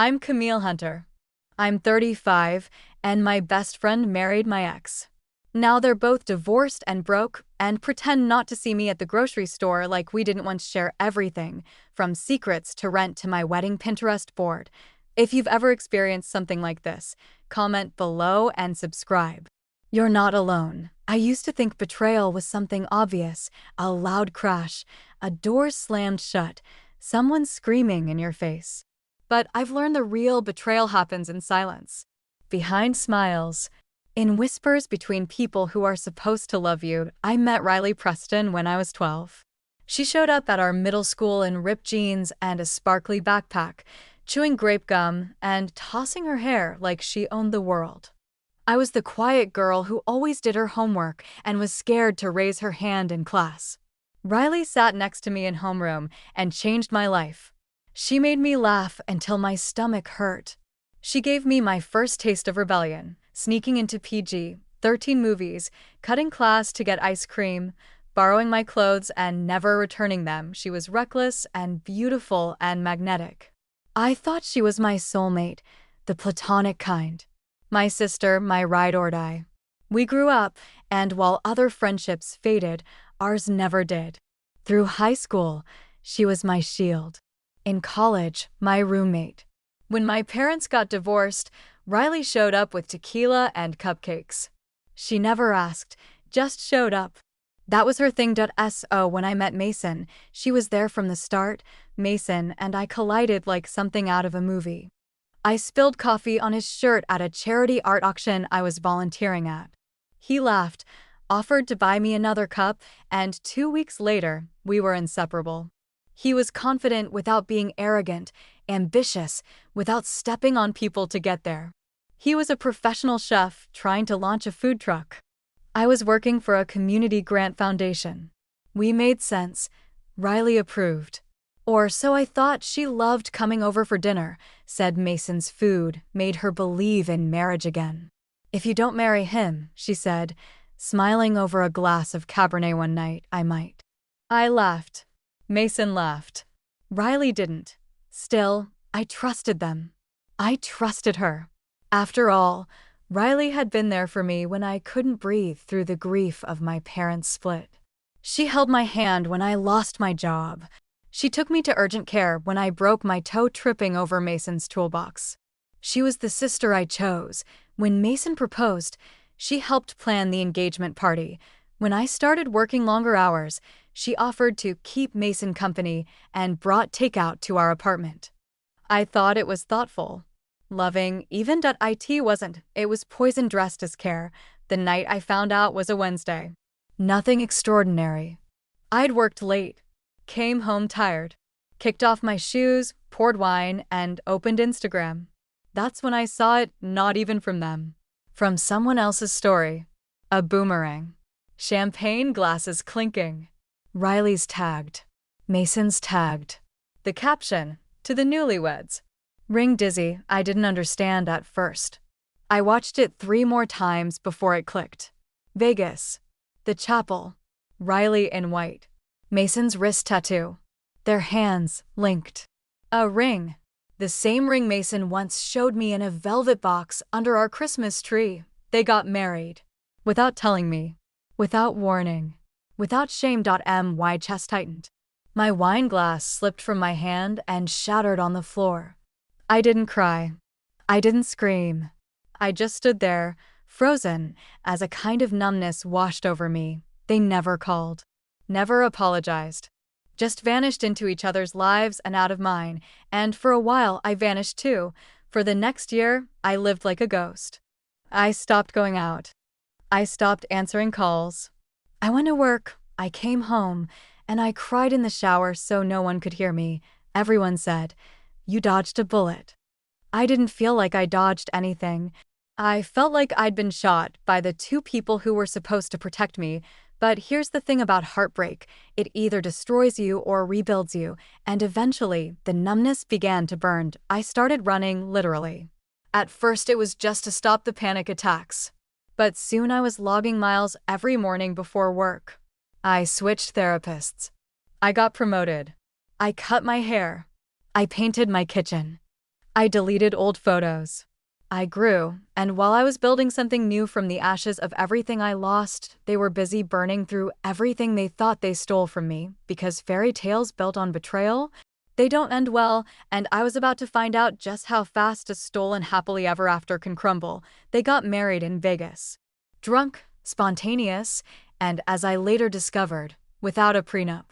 I'm Camille Hunter. I'm 35, and my best friend married my ex. Now they're both divorced and broke, and pretend not to see me at the grocery store like we didn't once share everything, from secrets to rent to my wedding Pinterest board. If you've ever experienced something like this, comment below and subscribe. You're not alone. I used to think betrayal was something obvious, a loud crash, a door slammed shut, someone screaming in your face. But I've learned the real betrayal happens in silence, behind smiles, in whispers between people who are supposed to love you. I met Riley Preston when I was 12. She showed up at our middle school in ripped jeans and a sparkly backpack, chewing grape gum and tossing her hair like she owned the world. I was the quiet girl who always did her homework and was scared to raise her hand in class. Riley sat next to me in homeroom and changed my life. She made me laugh until my stomach hurt. She gave me my first taste of rebellion, sneaking into PG-13 movies, cutting class to get ice cream, borrowing my clothes and never returning them. She was reckless and beautiful and magnetic. I thought she was my soulmate, the platonic kind. My sister, my ride or die. We grew up, and while other friendships faded, ours never did. Through high school, she was my shield. In college, my roommate. When my parents got divorced, Riley showed up with tequila and cupcakes. She never asked, just showed up. That was her thing. So when I met Mason, she was there from the start. Mason and I collided like something out of a movie. I spilled coffee on his shirt at a charity art auction I was volunteering at. He laughed, offered to buy me another cup, and 2 weeks later, we were inseparable. He was confident without being arrogant, ambitious without stepping on people to get there. He was a professional chef trying to launch a food truck. I was working for a community grant foundation. We made sense. Riley approved. Or so I thought. She loved coming over for dinner, said Mason's food made her believe in marriage again. If you don't marry him, she said, smiling over a glass of Cabernet one night, I might. I laughed. Mason laughed. Riley didn't. Still, I trusted them. I trusted her. After all, Riley had been there for me when I couldn't breathe through the grief of my parents' split. She held my hand when I lost my job. She took me to urgent care when I broke my toe tripping over Mason's toolbox. She was the sister I chose. When Mason proposed, she helped plan the engagement party. When I started working longer hours, she offered to keep Mason company and brought takeout to our apartment. I thought it was thoughtful. Loving, even. It wasn't. It was poison dressed as care. The night I found out was a Wednesday. Nothing extraordinary. I'd worked late, came home tired, kicked off my shoes, poured wine, and opened Instagram. That's when I saw it, not even from them. From someone else's story. A boomerang. Champagne glasses clinking. Riley's tagged. Mason's tagged. The caption, to the newlyweds. Ring dizzy. I didn't understand at first. I watched it 3 more times before it clicked. Vegas. The chapel. Riley in white. Mason's wrist tattoo. Their hands linked. A ring. The same ring Mason once showed me in a velvet box under our Christmas tree. They got married. Without telling me. Without warning. Without shame. My chest tightened. My wine glass slipped from my hand and shattered on the floor. I didn't cry. I didn't scream. I just stood there, frozen, as a kind of numbness washed over me. They never called. Never apologized. Just vanished into each other's lives and out of mine, and for a while I vanished too. For the next year, I lived like a ghost. I stopped going out. I stopped answering calls. I went to work, I came home, and I cried in the shower so no one could hear me. Everyone said, "You dodged a bullet." I didn't feel like I dodged anything. I felt like I'd been shot by the 2 people who were supposed to protect me. But here's the thing about heartbreak. It either destroys you or rebuilds you, and eventually, the numbness began to burn. I started running, literally. At first it was just to stop the panic attacks. But soon I was logging miles every morning before work. I switched therapists. I got promoted. I cut my hair. I painted my kitchen. I deleted old photos. I grew, and while I was building something new from the ashes of everything I lost, they were busy burning through everything they thought they stole from me, because fairy tales built on betrayal, they don't end well, and I was about to find out just how fast a stolen happily ever after can crumble. They got married in Vegas. Drunk, spontaneous, and as I later discovered, without a prenup.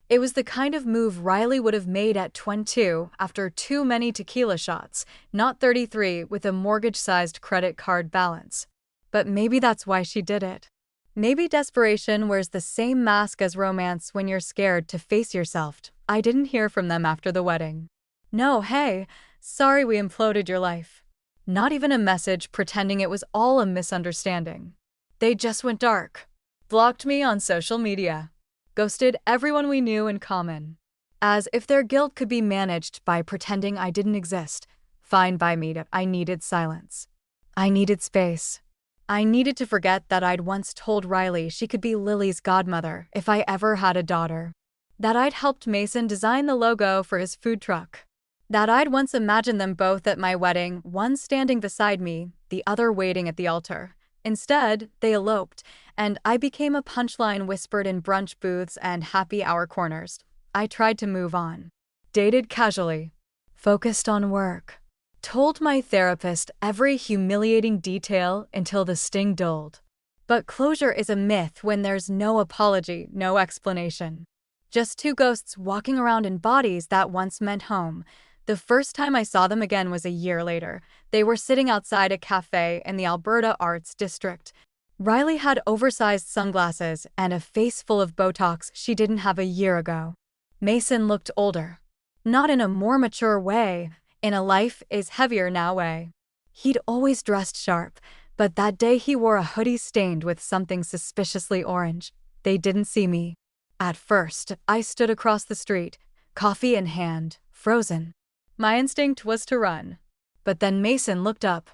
It was the kind of move Riley would have made at 22 after too many tequila shots, not 33 with a mortgage-sized credit card balance. But maybe that's why she did it. Maybe desperation wears the same mask as romance when you're scared to face yourself. I didn't hear from them after the wedding. No, hey, sorry we imploded your life. Not even a message pretending it was all a misunderstanding. They just went dark. Blocked me on social media. Ghosted everyone we knew in common. As if their guilt could be managed by pretending I didn't exist. Fine by me. I needed silence. I needed space. I needed to forget that I'd once told Riley she could be Lily's godmother if I ever had a daughter. That I'd helped Mason design the logo for his food truck. That I'd once imagined them both at my wedding, one standing beside me, the other waiting at the altar. Instead, they eloped, and I became a punchline whispered in brunch booths and happy hour corners. I tried to move on. Dated casually. Focused on work. Told my therapist every humiliating detail until the sting dulled. But closure is a myth when there's no apology, no explanation. Just two ghosts walking around in bodies that once meant home. The first time I saw them again was a year later. They were sitting outside a cafe in the Alberta Arts District. Riley had oversized sunglasses and a face full of Botox she didn't have a year ago. Mason looked older. Not in a more mature way, in a life is heavier now way. He'd always dressed sharp, but that day he wore a hoodie stained with something suspiciously orange. They didn't see me. At first, I stood across the street, coffee in hand, frozen. My instinct was to run. But then Mason looked up.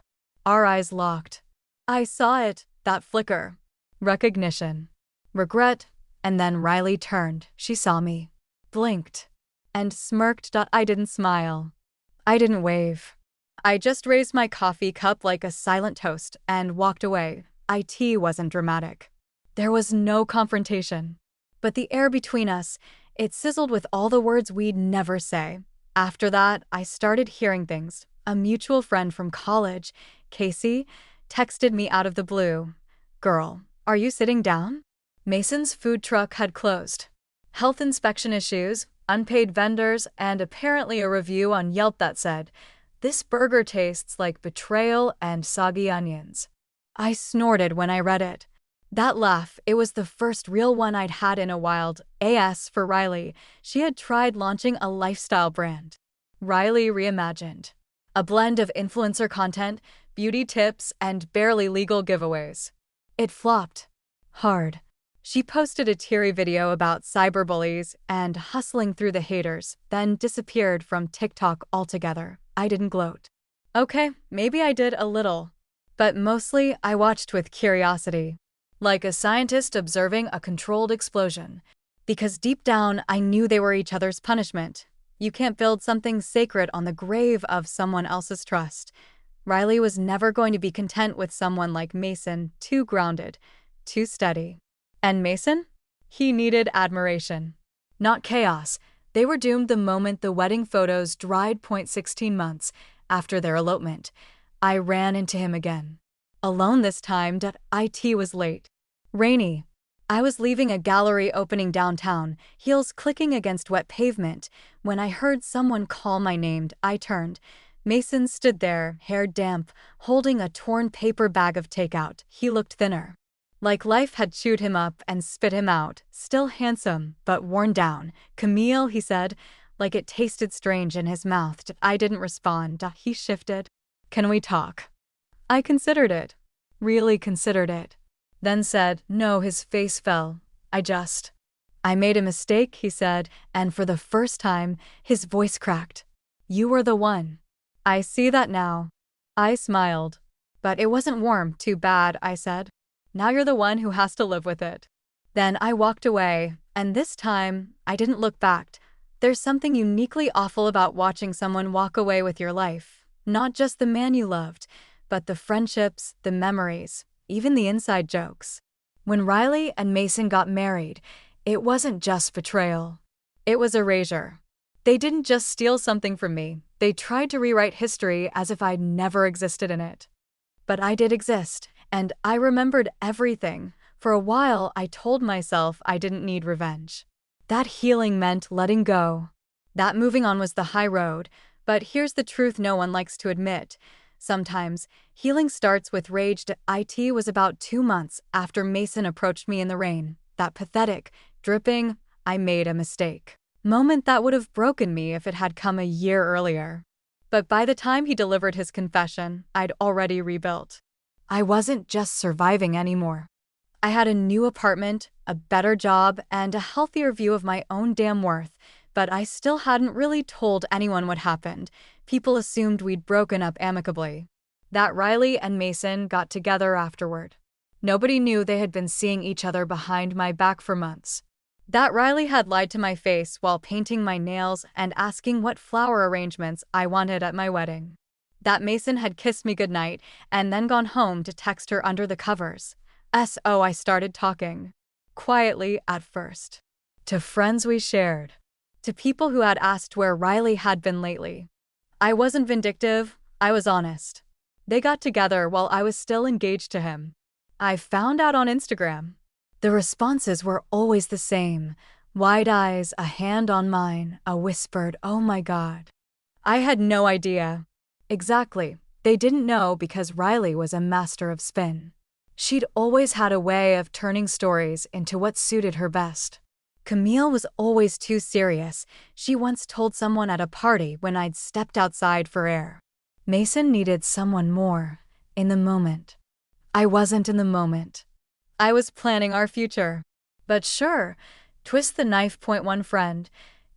Our eyes locked. I saw it, that flicker. Recognition. Regret. And then Riley turned. She saw me. Blinked. And smirked. I didn't smile. I didn't wave. I just raised my coffee cup like a silent toast and walked away. It wasn't dramatic. There was no confrontation. But the air between us, it sizzled with all the words we'd never say. After that, I started hearing things. A mutual friend from college, Casey, texted me out of the blue. Girl, are you sitting down? Mason's food truck had closed. Health inspection issues, unpaid vendors, and apparently a review on Yelp that said, "This burger tastes like betrayal and soggy onions." I snorted when I read it. That laugh, it was the first real one I'd had in a while. AS for Riley, she had tried launching a lifestyle brand. Riley Reimagined. A blend of influencer content, beauty tips, and barely legal giveaways. It flopped. Hard. She posted a teary video about cyberbullies and hustling through the haters, then disappeared from TikTok altogether. I didn't gloat. Okay, maybe I did a little. But mostly, I watched with curiosity. Like a scientist observing a controlled explosion. Because deep down, I knew they were each other's punishment. You can't build something sacred on the grave of someone else's trust. Riley was never going to be content with someone like Mason, too grounded, too steady. And Mason? He needed admiration. Not chaos. They were doomed the moment the wedding photos dried. 16 months after their elopement. I ran into him again. Alone this time. It was late. Rainy. I was leaving a gallery opening downtown, heels clicking against wet pavement, when I heard someone call my name. I turned. Mason stood there, hair damp, holding a torn paper bag of takeout. He looked thinner. Like life had chewed him up and spit him out, still handsome, but worn down. "Camille," he said, like it tasted strange in his mouth. I didn't respond. He shifted. "Can we talk?" I considered it. Really considered it. Then said, no. His face fell. I made a mistake, he said, and for the first time, his voice cracked. "You were the one." "I see that now." I smiled. "But it wasn't warm. Too bad," I said. "Now you're the one who has to live with it." Then I walked away, and this time, I didn't look back. There's something uniquely awful about watching someone walk away with your life. Not just the man you loved, but the friendships, the memories, even the inside jokes. When Riley and Mason got married, it wasn't just betrayal. It was erasure. They didn't just steal something from me, they tried to rewrite history as if I'd never existed in it. But I did exist, and I remembered everything. For a while, I told myself I didn't need revenge. That healing meant letting go. That moving on was the high road, but here's the truth no one likes to admit. Sometimes, healing starts with rage. It was about 2 months after Mason approached me in the rain. That pathetic, dripping, I made a mistake moment that would have broken me if it had come a year earlier. But by the time he delivered his confession, I'd already rebuilt. I wasn't just surviving anymore. I had a new apartment, a better job, and a healthier view of my own damn worth, but I still hadn't really told anyone what happened. People assumed we'd broken up amicably. That Riley and Mason got together afterward. Nobody knew they had been seeing each other behind my back for months. That Riley had lied to my face while painting my nails and asking what flower arrangements I wanted at my wedding. That Mason had kissed me goodnight and then gone home to text her under the covers. I started talking. Quietly at first. To friends we shared. To people who had asked where Riley had been lately. I wasn't vindictive, I was honest. They got together while I was still engaged to him. I found out on Instagram. The responses were always the same. Wide eyes, a hand on mine, a whispered, "Oh my God." I had no idea. Exactly. They didn't know because Riley was a master of spin. She'd always had a way of turning stories into what suited her best. Camille was always too serious. She once told someone at a party when I'd stepped outside for air. Mason needed someone more, in the moment. I wasn't in the moment. I was planning our future. But sure, twist the knife. One friend,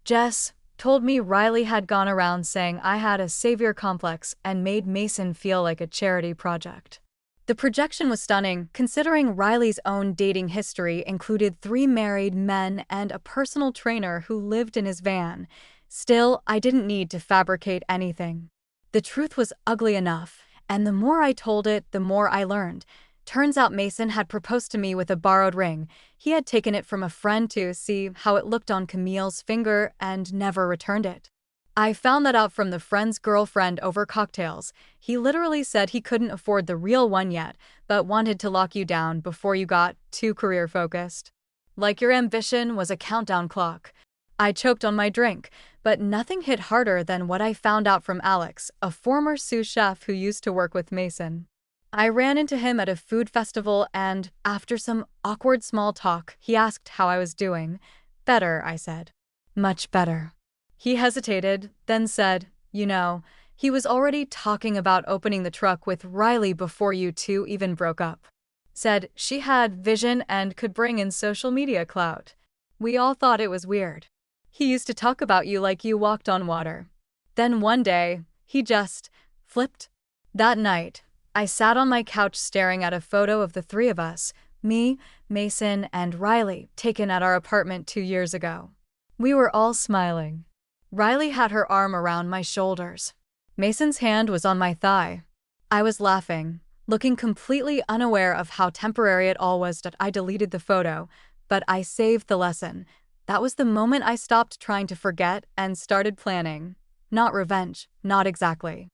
Jess, told me Riley had gone around saying I had a savior complex and made Mason feel like a charity project. The projection was stunning, considering Riley's own dating history included 3 married men and a personal trainer who lived in his van. Still, I didn't need to fabricate anything. The truth was ugly enough, and the more I told it, the more I learned. Turns out Mason had proposed to me with a borrowed ring. He had taken it from a friend to see how it looked on Camille's finger and never returned it. I found that out from the friend's girlfriend over cocktails. He literally said he couldn't afford the real one yet, but wanted to lock you down before you got too career-focused. Like your ambition was a countdown clock. I choked on my drink, but nothing hit harder than what I found out from Alex, a former sous chef who used to work with Mason. I ran into him at a food festival and, after some awkward small talk, he asked how I was doing. Better, I said. Much better. He hesitated, then said, he was already talking about opening the truck with Riley before you two even broke up. Said she had vision and could bring in social media clout. We all thought it was weird. He used to talk about you like you walked on water. Then one day, he just flipped. That night, I sat on my couch staring at a photo of the 3 of us, me, Mason, and Riley, taken at our apartment 2 years ago. We were all smiling. Riley had her arm around my shoulders. Mason's hand was on my thigh. I was laughing, looking completely unaware of how temporary it all was. I deleted the photo, but I saved the lesson. That was the moment I stopped trying to forget and started planning. Not revenge, not exactly.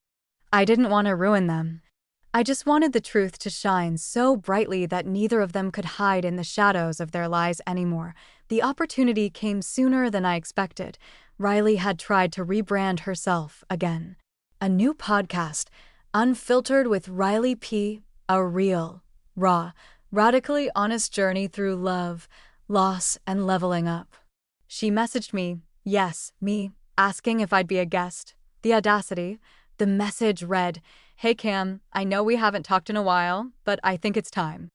I didn't want to ruin them. I just wanted the truth to shine so brightly that neither of them could hide in the shadows of their lies anymore. The opportunity came sooner than I expected. Riley had tried to rebrand herself again. A new podcast, Unfiltered with Riley P., a real, raw, radically honest journey through love, loss, and leveling up. She messaged me, asking if I'd be a guest. The audacity. The message read, "Hey Cam, I know we haven't talked in a while, but I think it's time.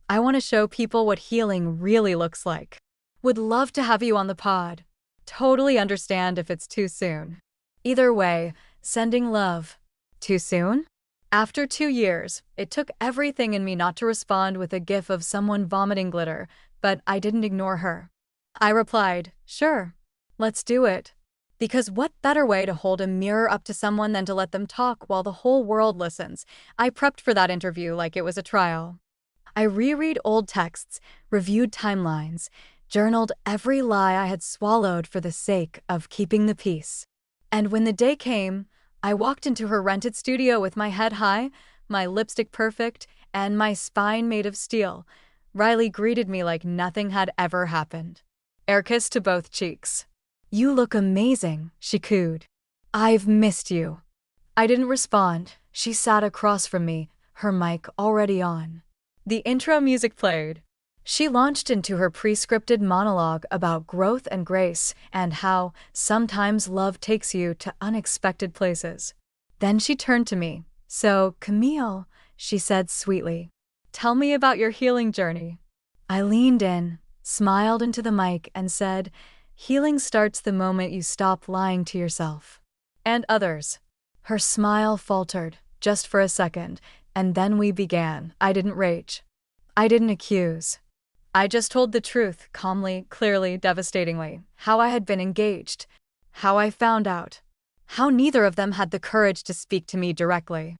I want to show people what healing really looks like. Would love to have you on the pod. Totally understand if it's too soon. Either way, sending love." Too soon? After 2 years, it took everything in me not to respond with a gif of someone vomiting glitter, but I didn't ignore her. I replied, "Sure. Let's do it." Because what better way to hold a mirror up to someone than to let them talk while the whole world listens? I prepped for that interview like it was a trial. I reread old texts, reviewed timelines, journaled every lie I had swallowed for the sake of keeping the peace. And when the day came, I walked into her rented studio with my head high, my lipstick perfect, and my spine made of steel. Riley greeted me like nothing had ever happened. Air kiss to both cheeks. "You look amazing," she cooed. "I've missed you." I didn't respond. She sat across from me, her mic already on. The intro music played. She launched into her pre-scripted monologue about growth and grace and how sometimes love takes you to unexpected places. Then she turned to me. "So, Camille," she said sweetly, "tell me about your healing journey." I leaned in, smiled into the mic, and said, "Healing starts the moment you stop lying to yourself and others." Her smile faltered, just for a second, and then we began. I didn't rage. I didn't accuse. I just told the truth, calmly, clearly, devastatingly. How I had been engaged. How I found out. How neither of them had the courage to speak to me directly.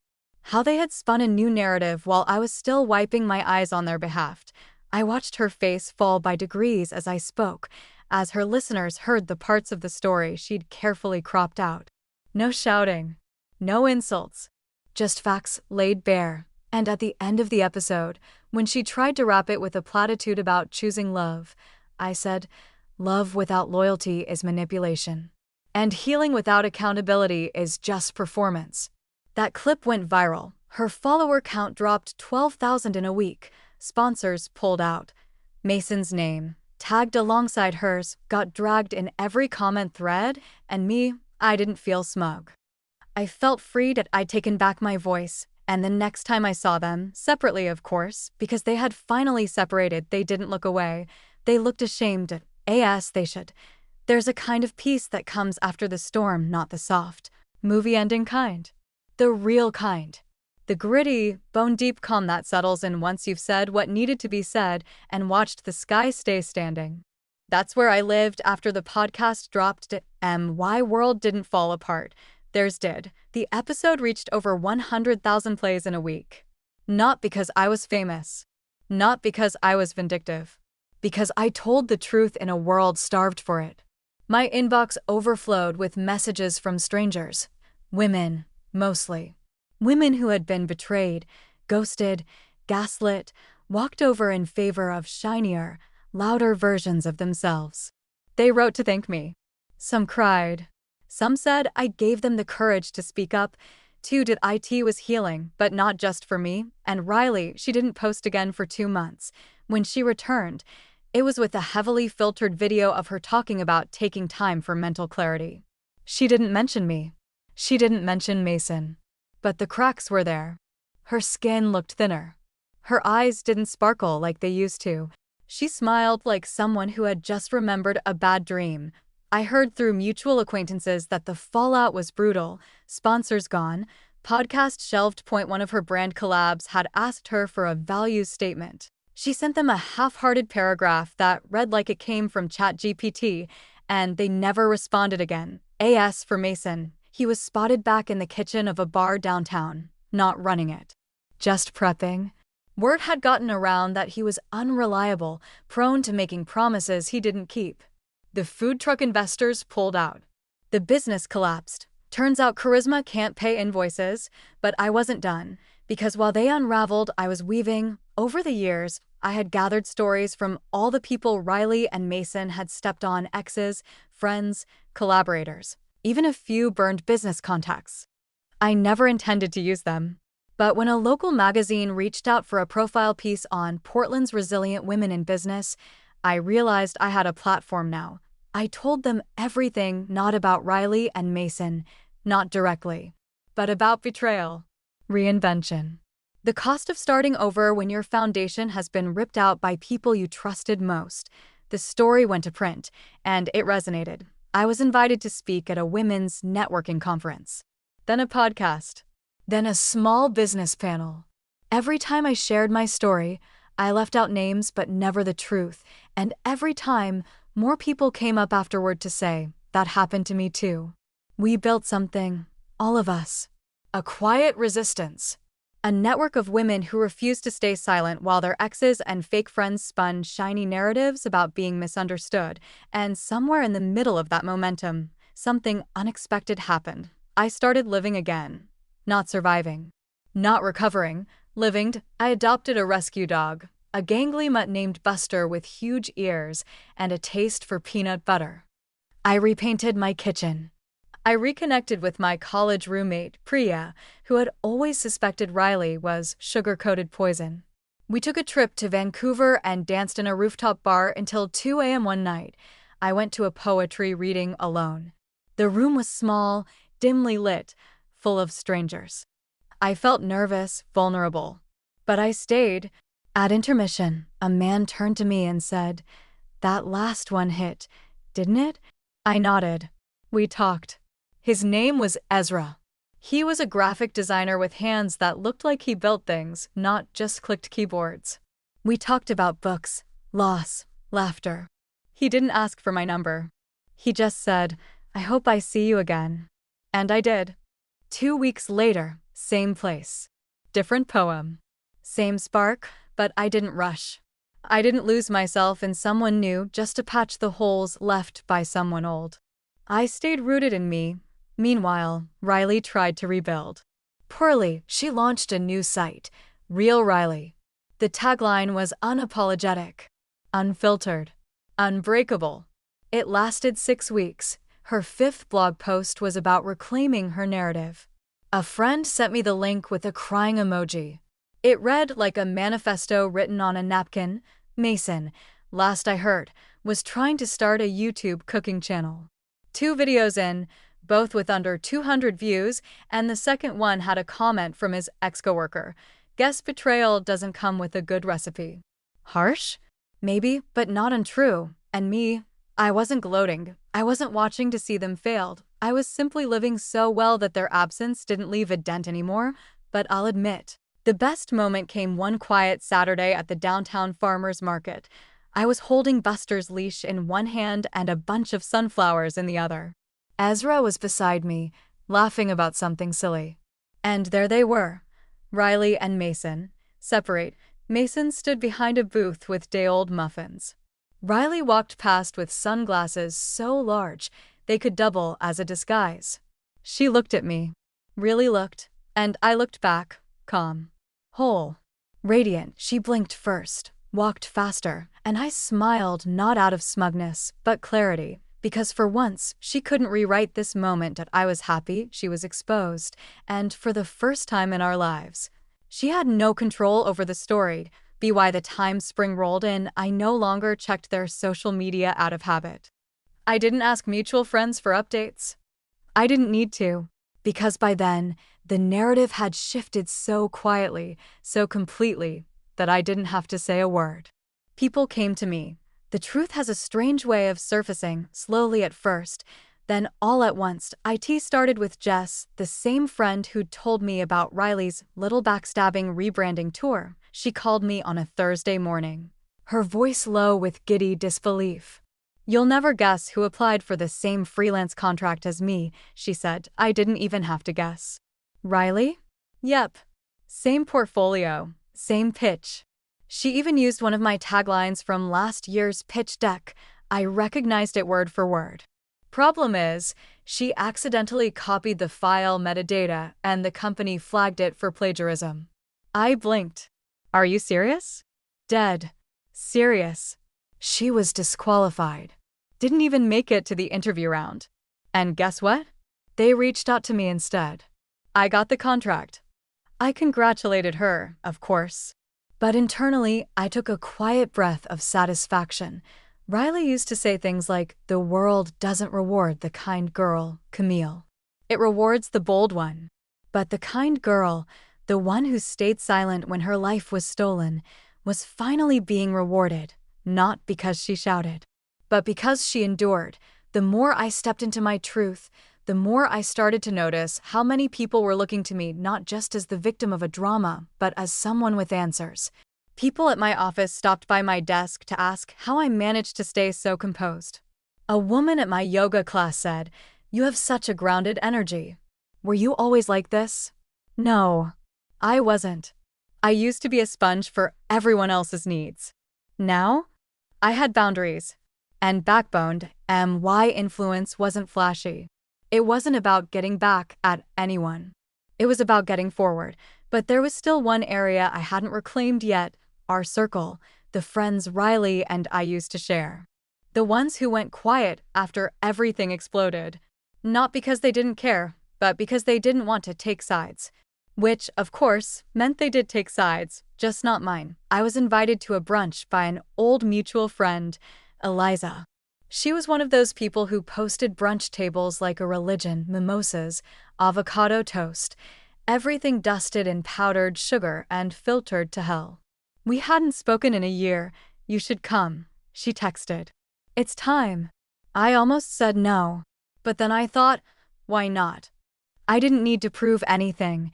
How they had spun a new narrative while I was still wiping my eyes on their behalf. I watched her face fall by degrees as I spoke, as her listeners heard the parts of the story she'd carefully cropped out. No shouting. No insults. Just facts laid bare. And at the end of the episode, when she tried to wrap it with a platitude about choosing love, I said, "Love without loyalty is manipulation. And healing without accountability is just performance." That clip went viral. Her follower count dropped 12,000 in a week. Sponsors pulled out. Mason's name, tagged alongside hers, got dragged in every comment thread, and me, I didn't feel smug. I felt free that I'd taken back my voice, and the next time I saw them, separately of course, because they had finally separated, they didn't look away. They looked ashamed. They should. There's a kind of peace that comes after the storm, not the soft, movie ending kind. The real kind. The gritty, bone-deep calm that settles in once you've said what needed to be said and watched the sky stay standing. That's where I lived after the podcast dropped. Why World didn't fall apart. Theirs did. The episode reached over 100,000 plays in a week. Not because I was famous. Not because I was vindictive. Because I told the truth in a world starved for it. My inbox overflowed with messages from strangers. Women, mostly. Women who had been betrayed, ghosted, gaslit, walked over in favor of shinier, louder versions of themselves. They wrote to thank me. Some cried. Some said I gave them the courage to speak up. Two did IT was healing, but not just for me. And Riley, she didn't post again for 2 months. When she returned, it was with a heavily filtered video of her talking about taking time for mental clarity. She didn't mention me. She didn't mention Mason. But the cracks were there. Her skin looked thinner. Her eyes didn't sparkle like they used to. She smiled like someone who had just remembered a bad dream. I heard through mutual acquaintances that the fallout was brutal. Sponsors gone. Podcast shelved. One of her brand collabs had asked her for a values statement. She sent them a half-hearted paragraph that read like it came from ChatGPT, and they never responded again. As for Mason, he was spotted back in the kitchen of a bar downtown, not running it. Just prepping. Word had gotten around that he was unreliable, prone to making promises he didn't keep. The food truck investors pulled out. The business collapsed. Turns out charisma can't pay invoices, but I wasn't done, because while they unraveled, I was weaving. Over the years, I had gathered stories from all the people Riley and Mason had stepped on: exes, friends, collaborators, even a few burned business contacts. I never intended to use them. But when a local magazine reached out for a profile piece on Portland's resilient women in business, I realized I had a platform now. I told them everything, not about Riley and Mason, not directly, but about betrayal, reinvention. The cost of starting over when your foundation has been ripped out by people you trusted most. The story went to print, and it resonated. I was invited to speak at a women's networking conference. Then a podcast. Then a small business panel. Every time I shared my story, I left out names but never the truth, and every time, more people came up afterward to say, that happened to me too. We built something, all of us. A quiet resistance. A network of women who refused to stay silent while their exes and fake friends spun shiny narratives about being misunderstood, and somewhere in the middle of that momentum, something unexpected happened. I started living again. Not surviving. Not recovering. Living. I adopted a rescue dog, a gangly mutt named Buster with huge ears and a taste for peanut butter. I repainted my kitchen. I reconnected with my college roommate, Priya, who had always suspected Riley was sugar-coated poison. We took a trip to Vancouver and danced in a rooftop bar until 2 a.m. one night. I went to a poetry reading alone. The room was small, dimly lit, full of strangers. I felt nervous, vulnerable. But I stayed. At intermission, a man turned to me and said, "That last one hit, didn't it?" I nodded. We talked. His name was Ezra. He was a graphic designer with hands that looked like he built things, not just clicked keyboards. We talked about books, loss, laughter. He didn't ask for my number. He just said, "I hope I see you again." And I did. 2 weeks later, same place. Different poem. Same spark, but I didn't rush. I didn't lose myself in someone new just to patch the holes left by someone old. I stayed rooted in me. Meanwhile, Riley tried to rebuild. Poorly, she launched a new site, Real Riley. The tagline was unapologetic, unfiltered, unbreakable. It lasted 6 weeks. Her 5th blog post was about reclaiming her narrative. A friend sent me the link with a crying emoji. It read like a manifesto written on a napkin. Mason, last I heard, was trying to start a YouTube cooking channel. 2 videos in, both with under 200 views, and the second one had a comment from his ex-coworker. Guess betrayal doesn't come with a good recipe. Harsh? Maybe, but not untrue. And me, I wasn't gloating. I wasn't watching to see them failed. I was simply living so well that their absence didn't leave a dent anymore. But I'll admit, the best moment came one quiet Saturday at the downtown farmers market. I was holding Buster's leash in one hand and a bunch of sunflowers in the other. Ezra was beside me, laughing about something silly. And there they were, Riley and Mason. Separate. Mason stood behind a booth with day-old muffins. Riley walked past with sunglasses so large they could double as a disguise. She looked at me. Really looked. And I looked back, calm. Whole. Radiant. She blinked first, walked faster, and I smiled not out of smugness, but clarity. Because for once, she couldn't rewrite this moment that I was happy she was exposed, and for the first time in our lives. She had no control over the story. By the time spring rolled in, I no longer checked their social media out of habit. I didn't ask mutual friends for updates. I didn't need to, because by then, the narrative had shifted so quietly, so completely, that I didn't have to say a word. People came to me. The truth has a strange way of surfacing, slowly at first. Then all at once, IT started with Jess, the same friend who'd told me about Riley's little backstabbing rebranding tour. She called me on a Thursday morning, her voice low with giddy disbelief. "You'll never guess who applied for the same freelance contract as me," she said. I didn't even have to guess. Riley? Yep. Same portfolio, same pitch. She even used one of my taglines from last year's pitch deck. I recognized it word for word. Problem is, she accidentally copied the file metadata and the company flagged it for plagiarism. I blinked. Are you serious? Dead. Serious. She was disqualified. Didn't even make it to the interview round. And guess what? They reached out to me instead. I got the contract. I congratulated her, of course. But internally, I took a quiet breath of satisfaction. Riley used to say things like, "The world doesn't reward the kind girl, Camille. It rewards the bold one." But the kind girl, the one who stayed silent when her life was stolen, was finally being rewarded, not because she shouted, but because she endured. The more I stepped into my truth, the more I started to notice how many people were looking to me not just as the victim of a drama, but as someone with answers. People at my office stopped by my desk to ask how I managed to stay so composed. A woman at my yoga class said, "You have such a grounded energy. Were you always like this?" No, I wasn't. I used to be a sponge for everyone else's needs. Now, I had boundaries. And backboned, why influence wasn't flashy. It wasn't about getting back at anyone. It was about getting forward. But there was still one area I hadn't reclaimed yet, our circle, the friends Riley and I used to share. The ones who went quiet after everything exploded. Not because they didn't care, but because they didn't want to take sides. Which, of course, meant they did take sides, just not mine. I was invited to a brunch by an old mutual friend, Eliza. She was one of those people who posted brunch tables like a religion, mimosas, avocado toast, everything dusted in powdered sugar and filtered to hell. We hadn't spoken in a year. "You should come," she texted. "It's time." I almost said no. But then I thought, why not? I didn't need to prove anything.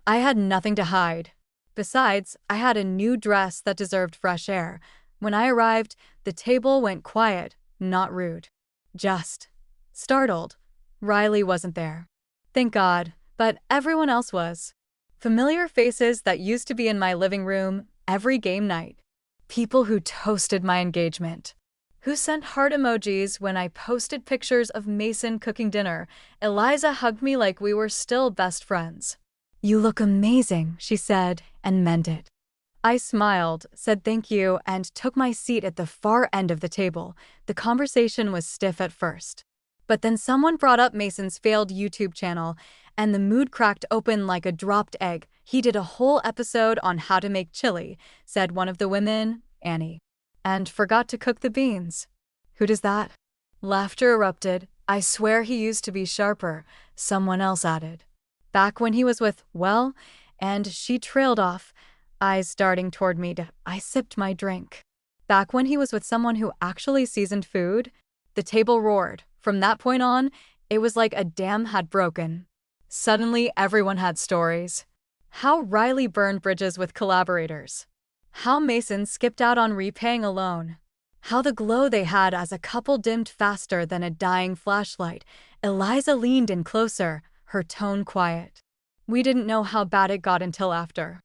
I had nothing to hide. Besides, I had a new dress that deserved fresh air. When I arrived, the table went quiet, not rude. Just startled. Riley wasn't there. Thank God, but everyone else was. Familiar faces that used to be in my living room every game night. People who toasted my engagement. Who sent heart emojis when I posted pictures of Mason cooking dinner. Eliza hugged me like we were still best friends. "You look amazing," she said, and meant it. I smiled, said thank you, and took my seat at the far end of the table. The conversation was stiff at first. But then someone brought up Mason's failed YouTube channel, and the mood cracked open like a dropped egg. "He did a whole episode on how to make chili," said one of the women, Annie. "And forgot to cook the beans." "Who does that?" Laughter erupted. "I swear he used to be sharper," someone else added. "Back when he was with, well," and she trailed off, eyes darting toward me. I sipped my drink. "Back when he was with someone who actually seasoned food?" The table roared. From that point on, it was like a dam had broken. Suddenly, everyone had stories. How Riley burned bridges with collaborators. How Mason skipped out on repaying a loan. How the glow they had as a couple dimmed faster than a dying flashlight. Eliza leaned in closer, her tone quiet. We didn't know how bad it got until after.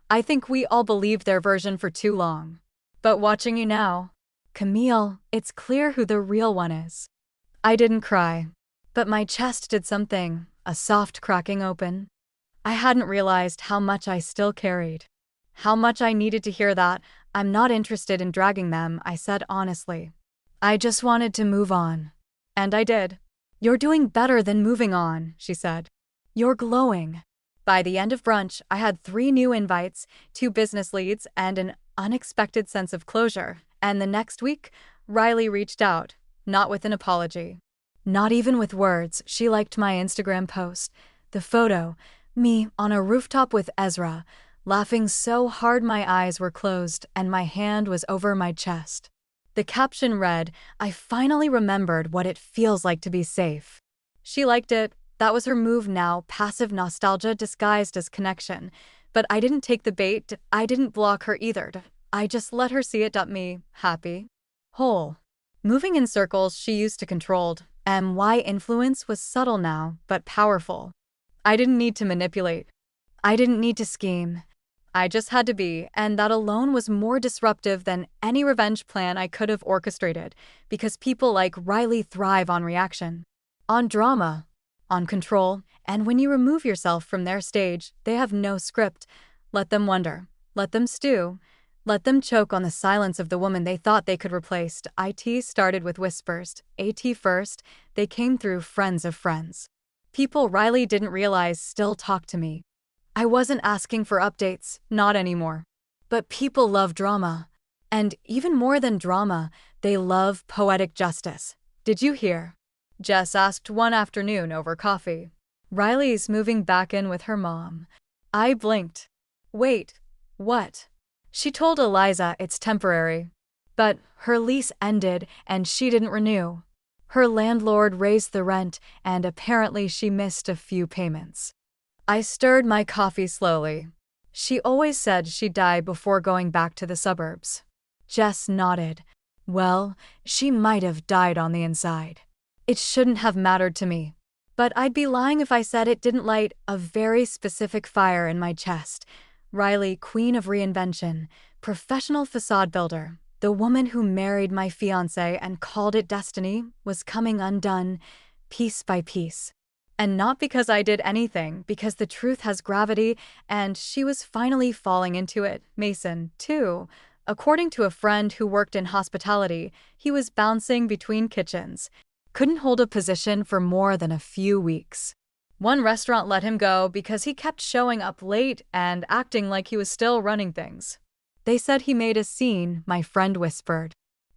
I think we all believed their version for too long. But watching you now, Camille, it's clear who the real one is. I didn't cry. But my chest did something, a soft cracking open. I hadn't realized how much I still carried. How much I needed to hear that. "I'm not interested in dragging them," I said honestly. I just wanted to move on. And I did. "You're doing better than moving on," she said. "You're glowing." By the end of brunch, I had 3 new invites, 2 business leads, and an unexpected sense of closure. And the next week, Riley reached out, not with an apology. Not even with words. She liked my Instagram post. The photo, me on a rooftop with Ezra, laughing so hard my eyes were closed and my hand was over my chest. The caption read, "I finally remembered what it feels like to be safe." She liked it. That was her move now, passive nostalgia disguised as connection. But I didn't take the bait. I didn't block her either. I just let her see it. Me, happy, whole. Moving in circles she used to control, and why influence was subtle now, but powerful. I didn't need to manipulate. I didn't need to scheme. I just had to be, and that alone was more disruptive than any revenge plan I could have orchestrated, because people like Riley thrive on reaction, on drama, on control, and when you remove yourself from their stage, they have no script. Let them wonder. Let them stew. Let them choke on the silence of the woman they thought they could replace. IT started with whispers. AT first, they came through friends of friends. People Riley didn't realize still talk to me. I wasn't asking for updates, not anymore. But people love drama. And even more than drama, they love poetic justice. "Did you hear?" Jess asked one afternoon over coffee. "Riley's moving back in with her mom." I blinked. "Wait, what?" She told Eliza it's temporary. But her lease ended and she didn't renew. Her landlord raised the rent and apparently she missed a few payments. I stirred my coffee slowly. She always said she'd die before going back to the suburbs. Jess nodded. Well, she might have died on the inside. It shouldn't have mattered to me. But I'd be lying if I said it didn't light a very specific fire in my chest. Riley, queen of reinvention, professional facade builder, the woman who married my fiancé and called it destiny, was coming undone, piece by piece. And not because I did anything, because the truth has gravity, and she was finally falling into it. Mason, too. According to a friend who worked in hospitality, he was bouncing between kitchens. Couldn't hold a position for more than a few weeks. One restaurant let him go because he kept showing up late and acting like he was still running things. They said he made a scene, my friend whispered.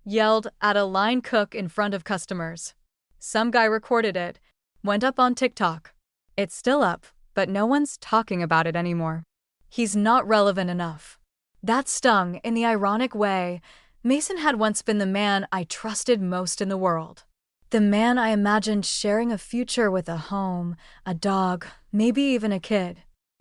Yelled at a line cook in front of customers. Some guy recorded it. Went up on TikTok. It's still up, but no one's talking about it anymore. He's not relevant enough. That stung in the ironic way. Mason had once been the man I trusted most in the world. The man I imagined sharing a future with a home, a dog, maybe even a kid.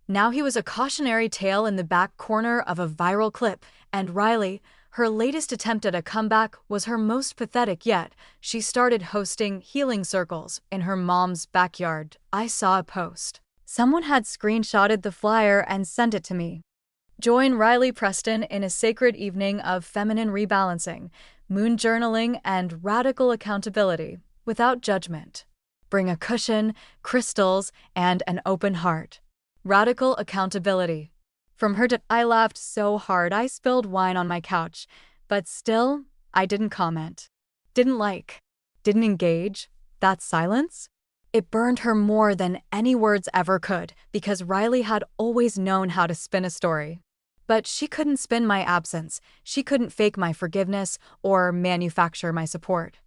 Now he was a cautionary tale in the back corner of a viral clip, and Riley, her latest attempt at a comeback, was her most pathetic yet. She started hosting healing circles in her mom's backyard. I saw a post. Someone had screenshotted the flyer and sent it to me. Join Riley Preston in a sacred evening of feminine rebalancing, moon journaling, and radical accountability, without judgment. Bring a cushion, crystals, and an open heart. Radical accountability. From her to I laughed so hard I spilled wine on my couch, but still, I didn't comment. Didn't like. Didn't engage. That silence? It burned her more than any words ever could, because Riley had always known how to spin a story. But she couldn't spin my absence, she couldn't fake my forgiveness, or manufacture my support.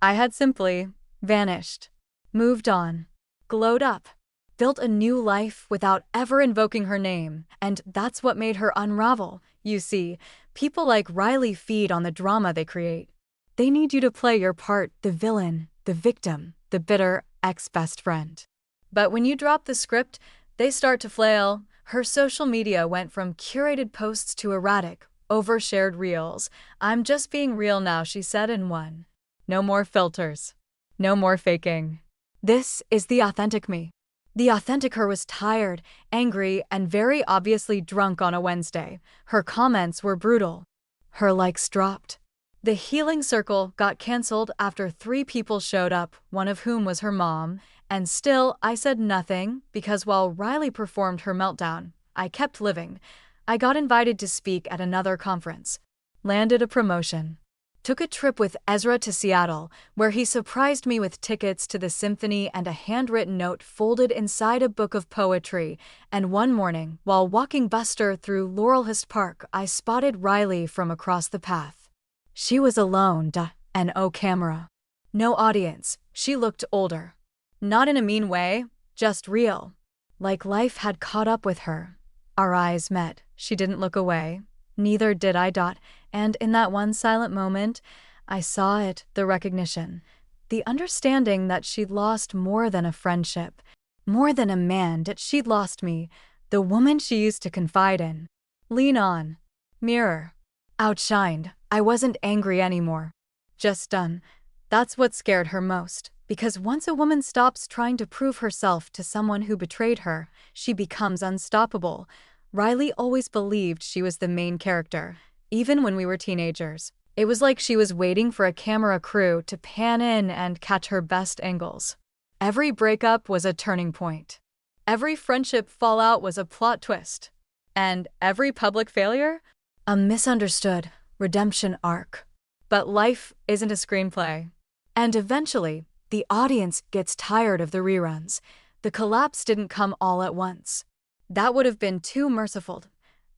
I had simply vanished, moved on, glowed up, built a new life without ever invoking her name, and that's what made her unravel. You see, people like Riley feed on the drama they create. They need you to play your part, the villain, the victim, the bitter ex-best friend. But when you drop the script, they start to flail. Her social media went from curated posts to erratic, overshared reels. I'm just being real now, she said in one. No more filters. No more faking. This is the authentic me. The authentic her was tired, angry, and very obviously drunk on a Wednesday. Her comments were brutal. Her likes dropped. The healing circle got cancelled after 3 people showed up, one of whom was her mom, and still I said nothing because while Riley performed her meltdown, I kept living. I got invited to speak at another conference. Landed a promotion. Took a trip with Ezra to Seattle, where he surprised me with tickets to the symphony and a handwritten note folded inside a book of poetry. And one morning, while walking Buster through Laurelhurst Park, I spotted Riley from across the path. She was alone, and oh camera. No audience, she looked older. Not in a mean way, just real. Like life had caught up with her. Our eyes met, she didn't look away. Neither did I. And in that one silent moment, I saw it, the recognition, the understanding that she'd lost more than a friendship, more than a man, that she'd lost me, the woman she used to confide in. Lean on. Mirror. Outshined. I wasn't angry anymore. Just done. That's what scared her most, because once a woman stops trying to prove herself to someone who betrayed her, she becomes unstoppable. Riley always believed she was the main character, even when we were teenagers. It was like she was waiting for a camera crew to pan in and catch her best angles. Every breakup was a turning point. Every friendship fallout was a plot twist. And every public failure? A misunderstood redemption arc. But life isn't a screenplay. And eventually, the audience gets tired of the reruns. The collapse didn't come all at once. That would have been too merciful.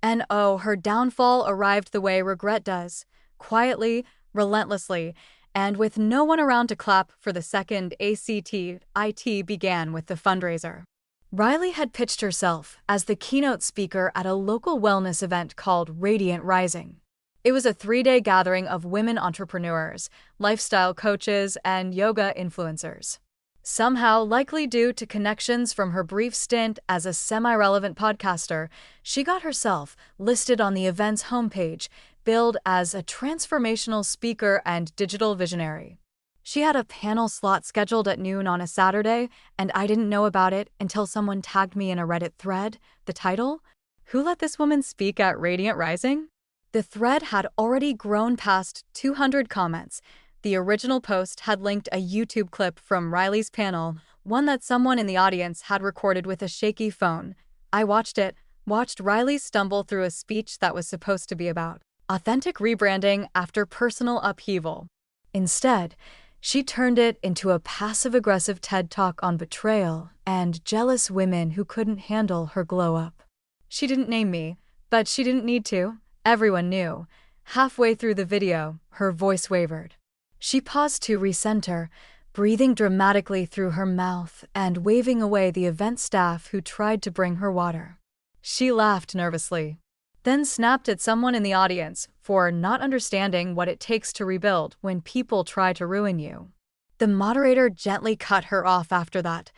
And oh, her downfall arrived the way regret does, quietly, relentlessly, and with no one around to clap for the second it began with the fundraiser. Riley had pitched herself as the keynote speaker at a local wellness event called Radiant Rising. It was a 3-day gathering of women entrepreneurs, lifestyle coaches, and yoga influencers. Somehow, likely due to connections from her brief stint as a semi-relevant podcaster, she got herself listed on the event's homepage, billed as a transformational speaker and digital visionary. She had a panel slot scheduled at noon on a Saturday, and I didn't know about it until someone tagged me in a Reddit thread. The title? Who let this woman speak at Radiant Rising? The thread had already grown past 200 comments. The original post had linked a YouTube clip from Riley's panel, one that someone in the audience had recorded with a shaky phone. I watched Riley stumble through a speech that was supposed to be about authentic rebranding after personal upheaval. Instead, she turned it into a passive-aggressive TED Talk on betrayal and jealous women who couldn't handle her glow-up. She didn't name me, but she didn't need to. Everyone knew. Halfway through the video, her voice wavered. She paused to recenter, breathing dramatically through her mouth and waving away the event staff who tried to bring her water. She laughed nervously, then snapped at someone in the audience for not understanding what it takes to rebuild when people try to ruin you. The moderator gently cut her off after that.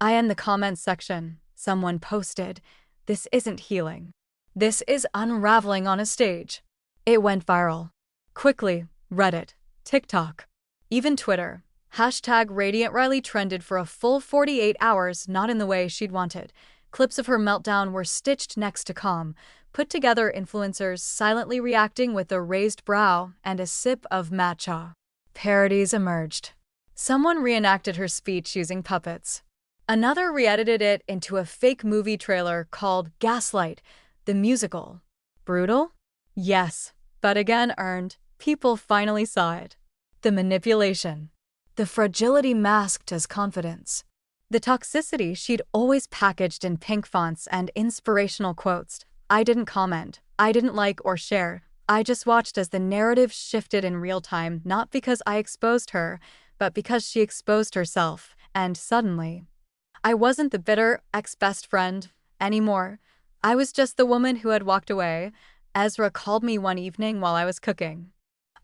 I in the comments section, someone posted, "This isn't healing. This is unraveling on a stage." It went viral. Quickly, Reddit, TikTok, even Twitter. #Radiant Riley trended for a full 48 hours, not in the way she'd wanted. Clips of her meltdown were stitched next to calm, put together influencers silently reacting with a raised brow and a sip of matcha. Parodies emerged. Someone reenacted her speech using puppets. Another re-edited it into a fake movie trailer called Gaslight, the musical. Brutal? Yes, but again earned. People finally saw it. The manipulation. The fragility masked as confidence. The toxicity she'd always packaged in pink fonts and inspirational quotes. I didn't comment. I didn't like or share. I just watched as the narrative shifted in real time, not because I exposed her, but because she exposed herself. And suddenly, I wasn't the bitter ex-best friend anymore. I was just the woman who had walked away. Ezra called me one evening while I was cooking.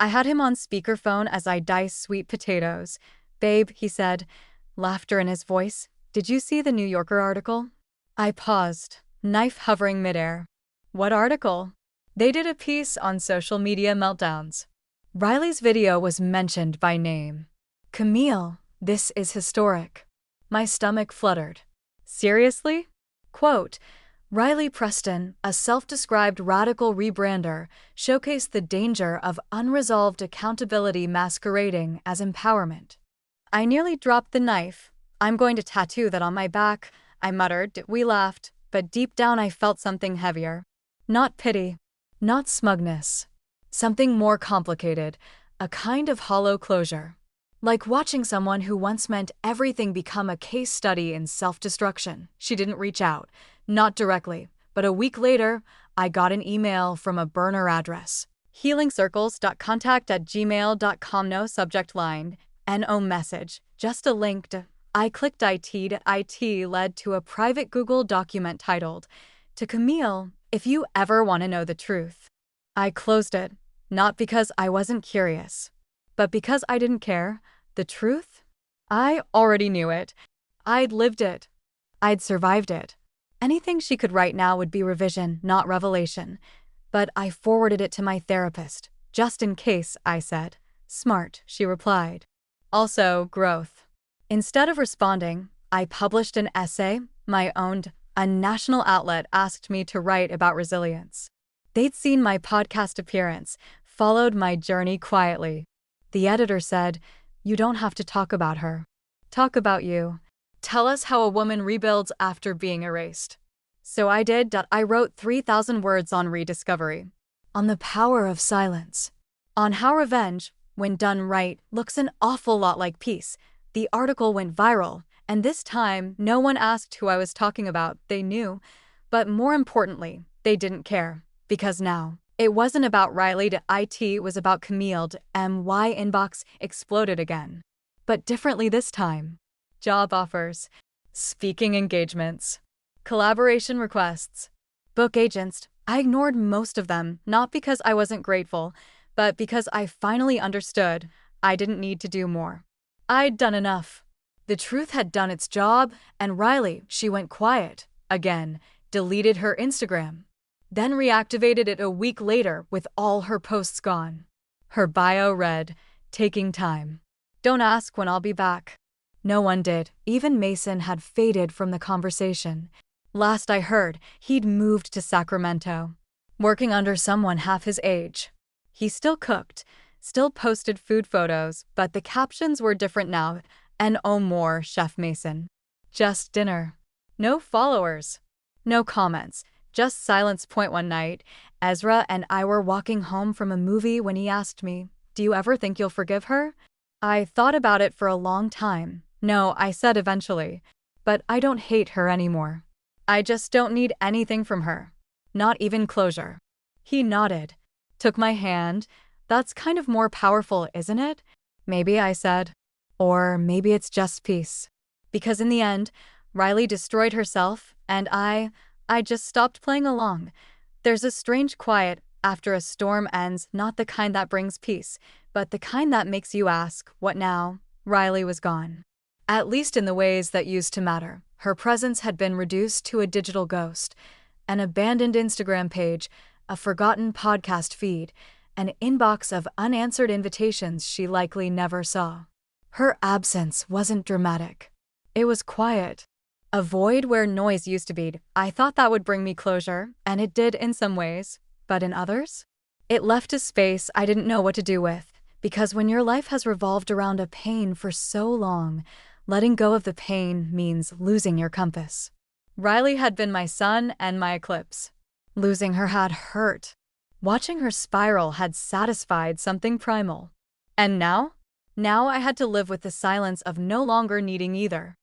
I had him on speakerphone as I diced sweet potatoes. "Babe," he said, laughter in his voice, "did you see the New Yorker article?" I paused, knife hovering midair. What article? They did a piece on social media meltdowns. Riley's video was mentioned by name. Camille, this is historic. My stomach fluttered. Seriously? Quote, Riley Preston, a self-described radical rebrander, showcased the danger of unresolved accountability masquerading as empowerment. I nearly dropped the knife. "I'm going to tattoo that on my back," I muttered. We laughed, but deep down I felt something heavier. Not pity, not smugness. Something more complicated, a kind of hollow closure. Like watching someone who once meant everything become a case study in self-destruction. She didn't reach out. Not directly, but a week later, I got an email from a burner address. healingcircles.contact@gmail.com. No subject line. No message. Just a link to. I clicked IT. IT led to a private Google document titled, "To Camille, if you ever want to know the truth." I closed it, not because I wasn't curious, but because I didn't care. The truth? I already knew it. I'd lived it. I'd survived it. Anything she could write now would be revision, not revelation. But I forwarded it to my therapist. "Just in case," I said. "Smart," she replied. Also, growth. Instead of responding, I published an essay, my own. A national outlet asked me to write about resilience. They'd seen my podcast appearance, followed my journey quietly. The editor said, "You don't have to talk about her. Talk about you. Tell us how a woman rebuilds after being erased." So I did. I wrote 3,000 words on rediscovery, on the power of silence, on how revenge, when done right, looks an awful lot like peace. The article went viral, and this time no one asked who I was talking about. They knew, but more importantly, they didn't care, because now it wasn't about Riley to IT, it was about Camille. My inbox exploded again, but differently this time. Job offers, speaking engagements, collaboration requests, book agents. I ignored most of them, not because I wasn't grateful, but because I finally understood I didn't need to do more. I'd done enough. The truth had done its job, and Riley, she went quiet, again, deleted her Instagram. then reactivated it a week later with all her posts gone. Her bio read, "Taking time. Don't ask when I'll be back." No one did. Even Mason had faded from the conversation. Last I heard, he'd moved to Sacramento, working under someone half his age. He still cooked, still posted food photos, but the captions were different now. "N.O. more, Chef Mason. Just dinner." No followers. No comments. Just silence. One night, Ezra and I were walking home from a movie when he asked me, "Do you ever think you'll forgive her?" I thought about it for a long time. "No," I said eventually. "But I don't hate her anymore. I just don't need anything from her. Not even closure." He nodded, took my hand. "That's kind of more powerful, isn't it?" "Maybe," I said. "Or maybe it's just peace." Because in the end, Riley destroyed herself, and I just stopped playing along. There's a strange quiet after a storm ends, not the kind that brings peace, but the kind that makes you ask, what now? Riley was gone. At least in the ways that used to matter. Her presence had been reduced to a digital ghost, an abandoned Instagram page, a forgotten podcast feed, an inbox of unanswered invitations she likely never saw. Her absence wasn't dramatic. It was quiet. A void where noise used to be. I thought that would bring me closure, and it did in some ways, but in others? It left a space I didn't know what to do with, because when your life has revolved around a pain for so long, letting go of the pain means losing your compass. Riley had been my sun and my eclipse. Losing her had hurt. Watching her spiral had satisfied something primal. And now? Now I had to live with the silence of no longer needing either.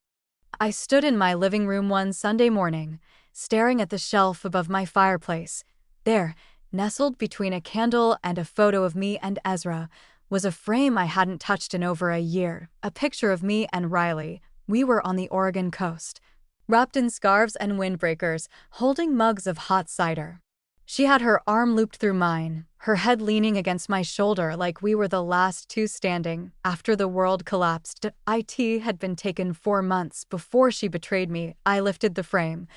I stood in my living room one Sunday morning, staring at the shelf above my fireplace. There, nestled between a candle and a photo of me and Ezra, was a frame I hadn't touched in over a year, a picture of me and Riley. We were on the Oregon coast, wrapped in scarves and windbreakers, holding mugs of hot cider. She had her arm looped through mine, her head leaning against my shoulder like we were the last two standing after the world collapsed. It had been taken 4 months before she betrayed me. I lifted the frame,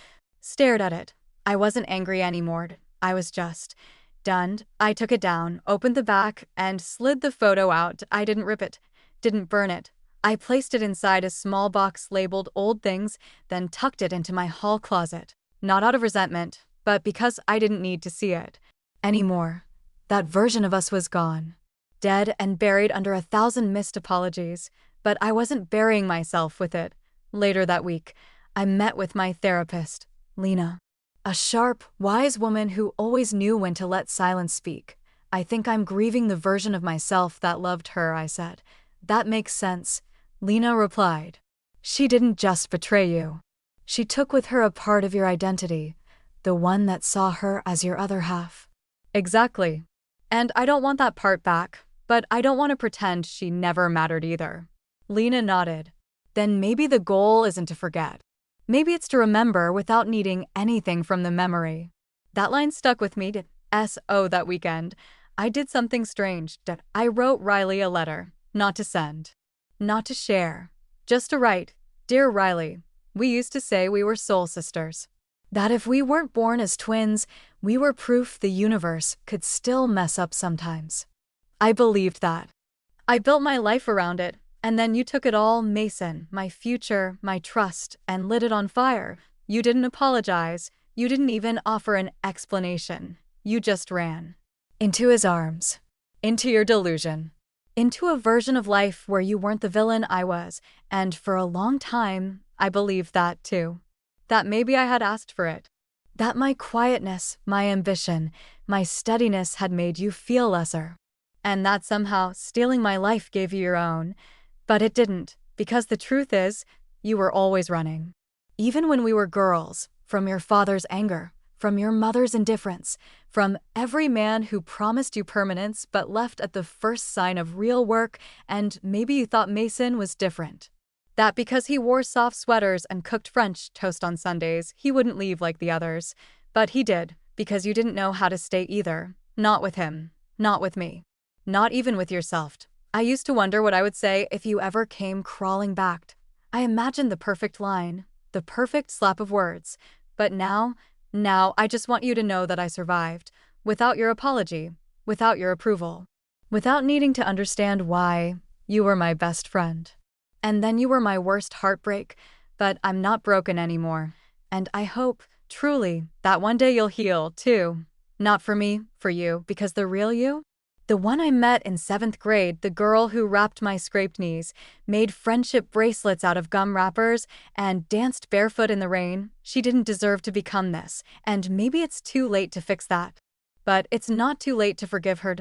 stared at it. I wasn't angry anymore. I was just stunned. I took it down, opened the back, and slid the photo out. I didn't rip it, didn't burn it. I placed it inside a small box labeled Old Things, then tucked it into my hall closet. Not out of resentment, but because I didn't need to see it anymore. That version of us was gone. Dead and buried under 1,000 missed apologies, but I wasn't burying myself with it. Later that week, I met with my therapist, Lena. A sharp, wise woman who always knew when to let silence speak. "I think I'm grieving the version of myself that loved her," I said. "That makes sense," Lena replied. "She didn't just betray you. She took with her a part of your identity, the one that saw her as your other half." Exactly. And I don't want that part back, but I don't want to pretend she never mattered either. Lena nodded. "Then maybe the goal isn't to forget. Maybe it's to remember without needing anything from the memory." That line stuck with me. That weekend, I did something strange. I wrote Riley a letter, not to send, not to share, just to write, "Dear Riley, we used to say we were soul sisters. That if we weren't born as twins, we were proof the universe could still mess up sometimes." I believed that. I built my life around it, and then you took it all, Mason, my future, my trust, and lit it on fire. You didn't apologize. You didn't even offer an explanation. You just ran into his arms, into your delusion, into a version of life where you weren't the villain I was, and for a long time, I believed that too. That maybe I had asked for it. That my quietness, my ambition, my steadiness had made you feel lesser. And that somehow stealing my life gave you your own. But it didn't, because the truth is, you were always running. Even when we were girls, from your father's anger, from your mother's indifference, from every man who promised you permanence but left at the first sign of real work, and maybe you thought Mason was different. That because he wore soft sweaters and cooked French toast on Sundays, he wouldn't leave like the others. But he did, because you didn't know how to stay either. Not with him. Not with me. Not even with yourself. I used to wonder what I would say if you ever came crawling back. I imagined the perfect line, the perfect slap of words. But now, Now, I just want you to know that I survived, without your apology, without your approval, without needing to understand why. You were my best friend. And then you were my worst heartbreak, but I'm not broken anymore. And I hope, truly, that one day you'll heal, too. Not for me, for you, because the real you? The one I met in 7th grade, the girl who wrapped my scraped knees, made friendship bracelets out of gum wrappers, and danced barefoot in the rain, she didn't deserve to become this, and maybe it's too late to fix that. But it's not too late to forgive her.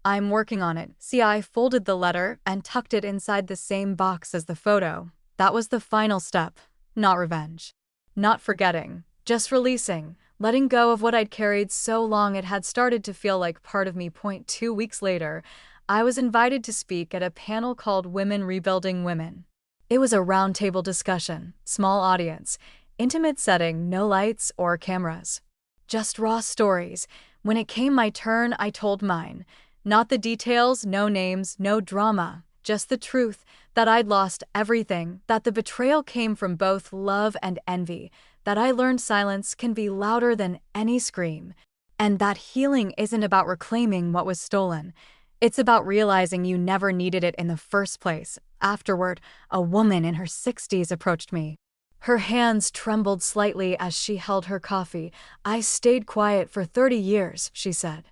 I'm working on it. See, I folded the letter and tucked it inside the same box as the photo. That was the final step. Not revenge. Not forgetting. Just releasing. Letting go of what I'd carried so long it had started to feel like part of me. 2 weeks later, I was invited to speak at a panel called Women Rebuilding Women. It was a roundtable discussion, small audience, intimate setting, no lights or cameras. Just raw stories. When it came my turn, I told mine. Not the details, no names, no drama, just the truth that I'd lost everything, that the betrayal came from both love and envy, that I learned silence can be louder than any scream, and that healing isn't about reclaiming what was stolen. It's about realizing you never needed it in the first place. Afterward, a woman in her 60s approached me. Her hands trembled slightly as she held her coffee. I stayed quiet for 30 years, she said.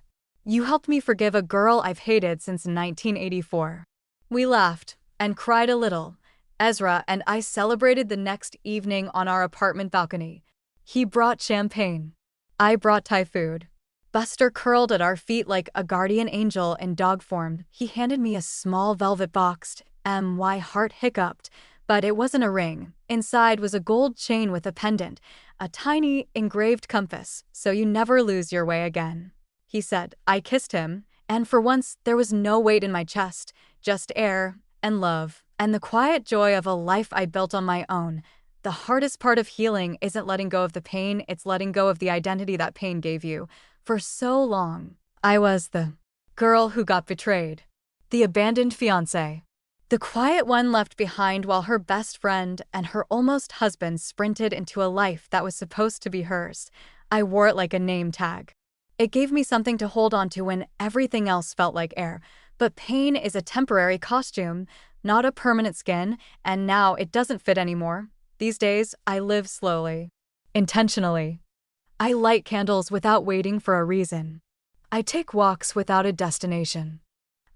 You helped me forgive a girl I've hated since 1984. We laughed and cried a little. Ezra and I celebrated the next evening on our apartment balcony. He brought champagne. I brought Thai food. Buster curled at our feet like a guardian angel in dog form. He handed me a small velvet box. My heart hiccuped, but it wasn't a ring. Inside was a gold chain with a pendant, a tiny engraved compass, so you never lose your way again. He said. I kissed him, and for once there was no weight in my chest, just air and love, and the quiet joy of a life I built on my own. The hardest part of healing isn't letting go of the pain, it's letting go of the identity that pain gave you. For so long, I was the girl who got betrayed, the abandoned fiancé, the quiet one left behind while her best friend and her almost husband sprinted into a life that was supposed to be hers. I wore it like a name tag. It gave me something to hold on to when everything else felt like air. But pain is a temporary costume, not a permanent skin, and now it doesn't fit anymore. These days, I live slowly, intentionally. I light candles without waiting for a reason. I take walks without a destination.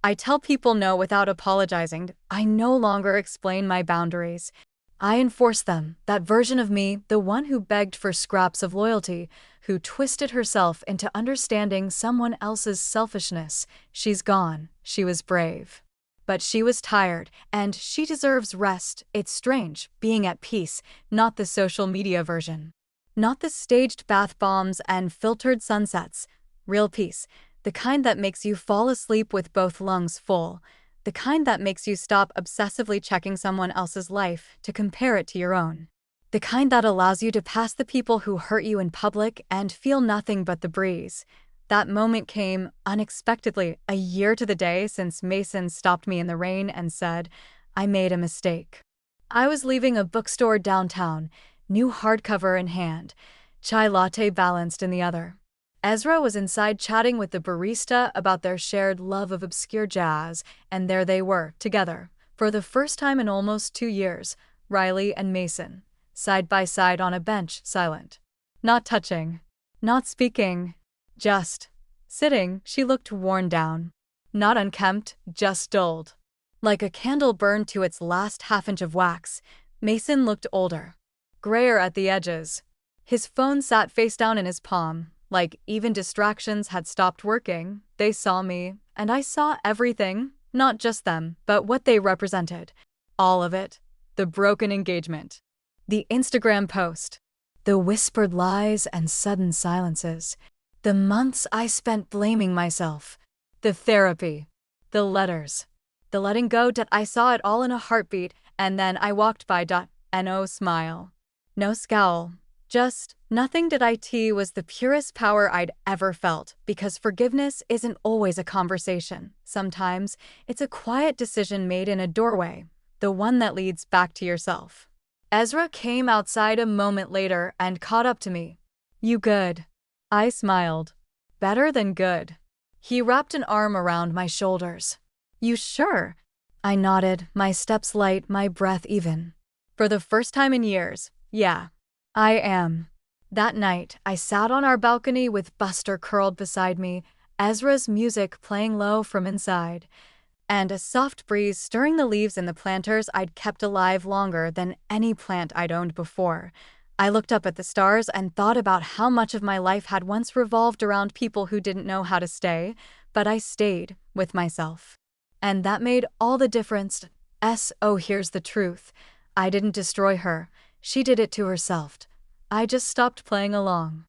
I tell people no without apologizing. I no longer explain my boundaries. I enforce them. That version of me, the one who begged for scraps of loyalty, who twisted herself into understanding someone else's selfishness, she's gone. She was brave. But she was tired, and she deserves rest. It's strange, being at peace, not the social media version. Not the staged bath bombs and filtered sunsets. Real peace, the kind that makes you fall asleep with both lungs full. The kind that makes you stop obsessively checking someone else's life to compare it to your own. The kind that allows you to pass the people who hurt you in public and feel nothing but the breeze. That moment came unexpectedly, a year to the day since Mason stopped me in the rain and said, I made a mistake. I was leaving a bookstore downtown, new hardcover in hand, chai latte balanced in the other. Ezra was inside chatting with the barista about their shared love of obscure jazz, and there they were, together, for the first time in almost 2 years, Riley and Mason, side by side on a bench, silent. Not touching. Not speaking. Just sitting. She looked worn down. Not unkempt, just dulled. Like a candle burned to its last half-inch of wax, Mason looked older. Grayer at the edges. His phone sat face down in his palm. Like even distractions had stopped working. They saw me, and I saw everything, not just them, but what they represented. All of it. The broken engagement. The Instagram post. The whispered lies and sudden silences. The months I spent blaming myself. The therapy. The letters. The letting go. I saw it all in a heartbeat, and then I walked by. No smile. No scowl. Just nothing. It was the purest power I'd ever felt, because forgiveness isn't always a conversation. Sometimes it's a quiet decision made in a doorway, the one that leads back to yourself. Ezra came outside a moment later and caught up to me. You good? I smiled. Better than good. He wrapped an arm around my shoulders. You sure? I nodded, my steps light, my breath even. For the first time in years, yeah, I am. That night, I sat on our balcony with Buster curled beside me, Ezra's music playing low from inside, and a soft breeze stirring the leaves in the planters I'd kept alive longer than any plant I'd owned before. I looked up at the stars and thought about how much of my life had once revolved around people who didn't know how to stay, but I stayed with myself. And that made all the difference. Oh, here's the truth. I didn't destroy her. She did it to herself. I just stopped playing along.